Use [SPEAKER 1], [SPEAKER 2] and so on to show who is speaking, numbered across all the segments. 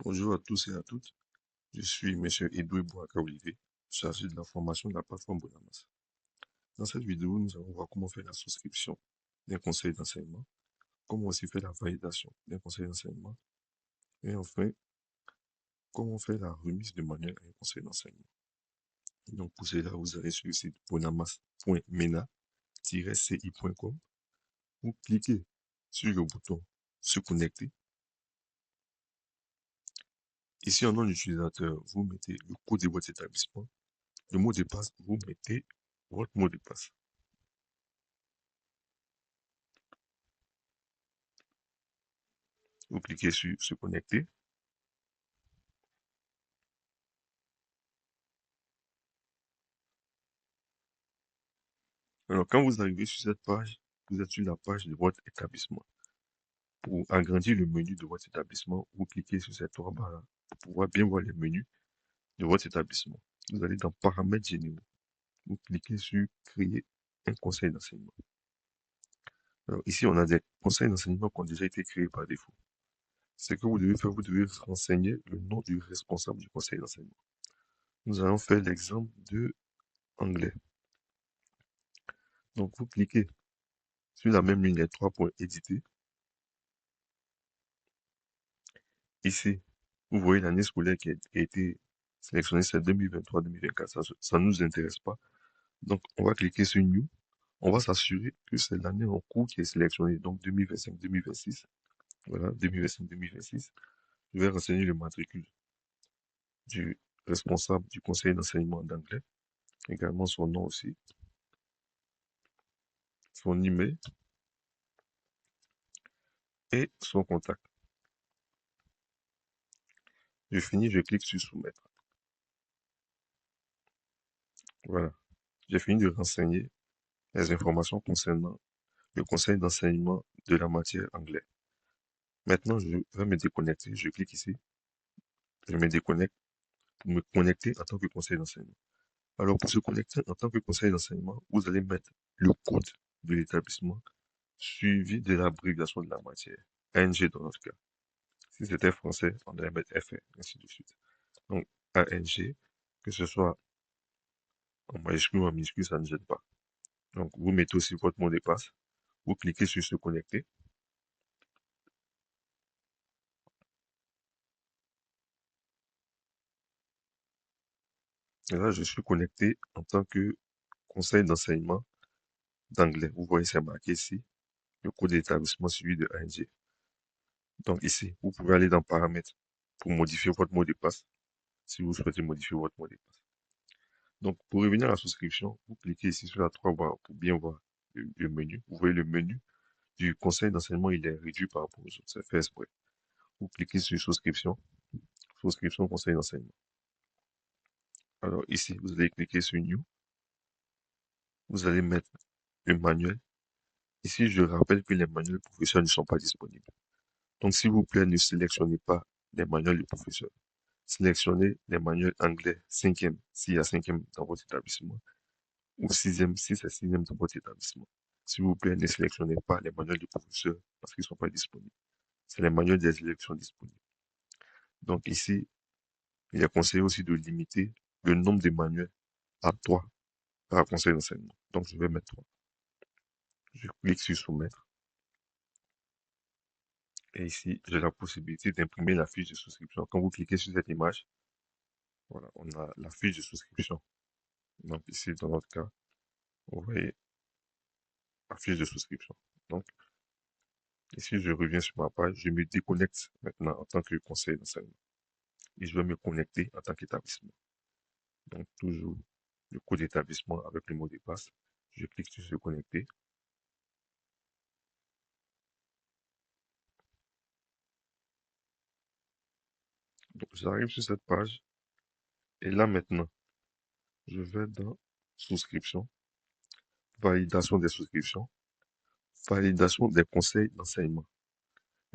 [SPEAKER 1] Bonjour à tous et à toutes. Je suis M. Edoué Bouaka-Olivier, chargé de la formation de la plateforme Bonamas. Dans cette vidéo, nous allons voir comment faire la souscription d'un conseil d'enseignement, comment aussi faire la validation d'un conseil d'enseignement, et enfin, comment faire la remise de manuel à un conseil d'enseignement. Donc pour cela, vous allez sur le site bonamas.mena-ci.com, vous cliquez sur le bouton se connecter. Ici, en nom d'utilisateur, vous mettez le code de votre établissement. Le mot de passe, vous mettez votre mot de passe. Vous cliquez sur se connecter. Alors, quand vous arrivez sur cette page, vous êtes sur la page de votre établissement. Pour agrandir le menu de votre établissement, vous cliquez sur ces trois barres-là pour pouvoir bien voir les menus de votre établissement. Vous allez dans Paramètres généraux. Vous cliquez sur Créer un conseil d'enseignement. Alors, ici, on a des conseils d'enseignement qui ont déjà été créés par défaut. Ce que vous devez faire, vous devez renseigner le nom du responsable du conseil d'enseignement. Nous allons faire l'exemple de anglais. Donc, vous cliquez sur la même ligne, les trois points éditer. Ici, vous voyez l'année scolaire qui a été sélectionnée, c'est 2023-2024. Ça ne nous intéresse pas. Donc, on va cliquer sur New. On va s'assurer que c'est l'année en cours qui est sélectionnée. Donc, 2025-2026. Voilà, 2025-2026. Je vais renseigner le matricule du responsable du conseil d'enseignement d'anglais. Également son nom aussi. Son email et son contact. Je finis, je clique sur soumettre. Voilà. J'ai fini de renseigner les informations concernant le conseil d'enseignement de la matière anglais. Maintenant, je vais me déconnecter. Je clique ici. Je me déconnecte pour me connecter en tant que conseiller d'enseignement. Alors, pour se connecter en tant que conseiller d'enseignement, vous allez mettre le code de l'établissement suivi de l'abréviation de la matière. ANG dans notre cas. Si c'était français, on allait mettre FR, ainsi de suite. Donc, ANG, que ce soit en majuscule ou en minuscule, ça ne gêne pas. Donc, vous mettez aussi votre mot de passe. Vous cliquez sur se connecter. Et là, je suis connecté en tant que conseil d'enseignement d'anglais. Vous voyez, c'est marqué ici, le code d'établissement suivi de ANG. Donc ici, vous pouvez aller dans Paramètres pour modifier votre mot de passe, si vous souhaitez modifier votre mot de passe. Donc pour revenir à la souscription, vous cliquez ici sur la 3 barres pour bien voir le menu. Vous voyez le menu du conseil d'enseignement, il est réduit par rapport aux autres, c'est fait exprès. Vous cliquez sur souscription, souscription conseil d'enseignement. Alors ici, vous allez cliquer sur New. Vous allez mettre le manuel. Ici, je rappelle que les manuels professionnels ne sont pas disponibles. Donc, s'il vous plaît, ne sélectionnez pas les manuels du professeur. Sélectionnez les manuels anglais 5e, s'il y a 5e dans votre établissement, ou 6e, si c'est 6e dans votre établissement. S'il vous plaît, ne sélectionnez pas les manuels du professeur parce qu'ils ne sont pas disponibles. C'est les manuels des élèves qui sont disponibles. Donc ici, il est conseillé aussi de limiter le nombre de manuels à 3 par conseil d'enseignement. Donc, je vais mettre 3. Je clique sur soumettre. Et ici, j'ai la possibilité d'imprimer la fiche de souscription. Quand vous cliquez sur cette image, voilà, on a la fiche de souscription. Donc ici, dans notre cas, vous voyez la fiche de souscription. Donc ici, je reviens sur ma page, je me déconnecte maintenant en tant que conseiller d'enseignement. Et je vais me connecter en tant qu'établissement. Donc toujours le code d'établissement avec le mot de passe. Je clique sur se connecter. Donc j'arrive sur cette page. Et là maintenant, je vais dans souscription, validation des souscriptions, validation des conseils d'enseignement.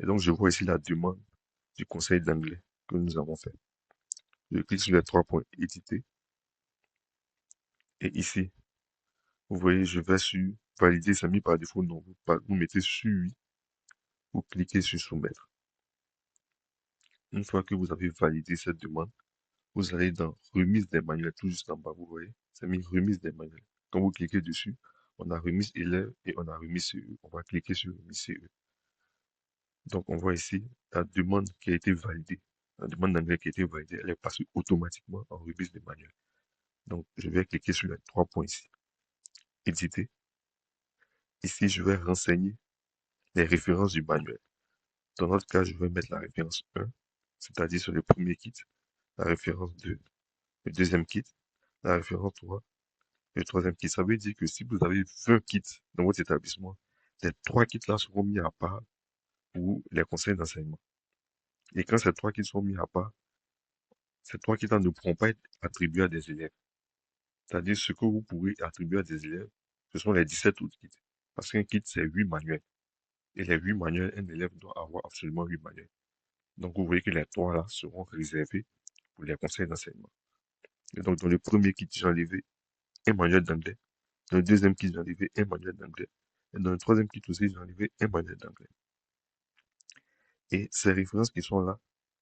[SPEAKER 1] Et donc je vois ici la demande du conseil d'anglais que nous avons fait. Je clique sur les trois points éditer. Et ici, vous voyez, je vais sur valider, c'est mis par défaut, non. Vous mettez sur oui, vous cliquez sur soumettre. Une fois que vous avez validé cette demande, vous allez dans remise des manuels, tout juste en bas, vous voyez, c'est mis remise des manuels. Quand vous cliquez dessus, on a remise élève et on a remise CE. On va cliquer sur remise CE. Donc, on voit ici la demande qui a été validée. La demande d'anglais qui a été validée, elle est passée automatiquement en remise des manuels. Donc, je vais cliquer sur les trois points ici. Éditer. Ici, je vais renseigner les références du manuel. Dans notre cas, je vais mettre la référence 1, c'est-à-dire sur le premier kit, la référence 2, le deuxième kit, la référence 3, le troisième kit. Ça veut dire que si vous avez 20 kits dans votre établissement, les trois kits là seront mis à part pour les conseils d'enseignement. Et quand ces trois kits sont mis à part, ces trois kits là ne pourront pas être attribués à des élèves. C'est-à-dire ce que vous pourrez attribuer à des élèves, ce sont les 17 autres kits. Parce qu'un kit, c'est 8 manuels. Et les 8 manuels, un élève doit avoir absolument 8 manuels. Donc vous voyez que les trois là seront réservés pour les conseils d'enseignement. Et donc dans le premier kit, j'ai enlevé un manuel d'anglais. Dans le deuxième kit, j'ai enlevé un manuel d'anglais. Et dans le troisième kit aussi, j'ai enlevé un manuel d'anglais. Et ces références qui sont là,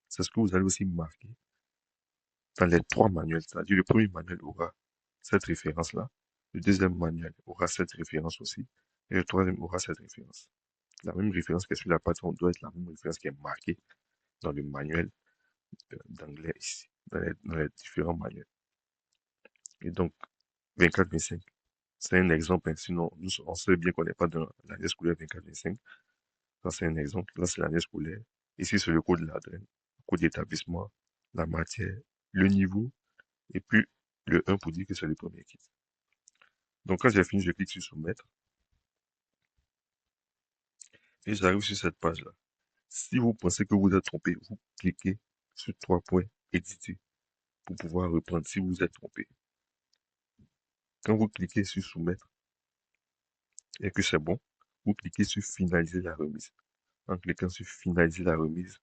[SPEAKER 1] c'est ce que vous allez aussi marquer dans les trois manuels. C'est-à-dire le premier manuel aura cette référence-là. Le deuxième manuel aura cette référence aussi. Et le troisième aura cette référence. La même référence que sur la page, on doit être la même référence qui est marquée dans le manuel d'anglais ici, dans les différents manuels. Et donc, 24-25, c'est un exemple. Hein. Sinon, on sait bien qu'on n'est pas dans l'année scolaire 24-25. Ça, c'est un exemple. Là, c'est l'année scolaire. Ici, c'est le code de l'adresse, le code d'établissement, la matière, le niveau, et puis le 1 pour dire que c'est le premier kit. Donc, quand j'ai fini, je clique sur soumettre et j'arrive sur cette page-là. Si vous pensez que vous êtes trompé, vous cliquez sur trois points éditer pour pouvoir reprendre si vous êtes trompé. Quand vous cliquez sur soumettre et que c'est bon, vous cliquez sur finaliser la remise. En cliquant sur finaliser la remise,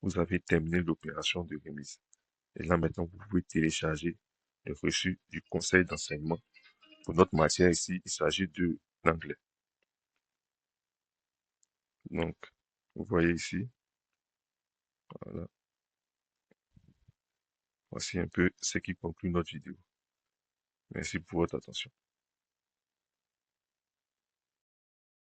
[SPEAKER 1] vous avez terminé l'opération de remise. Et là maintenant, vous pouvez télécharger le reçu du conseil d'enseignement. Pour notre matière ici, il s'agit de l'anglais. Donc, vous voyez ici, voilà, voici un peu ce qui conclut notre vidéo. Merci pour votre attention.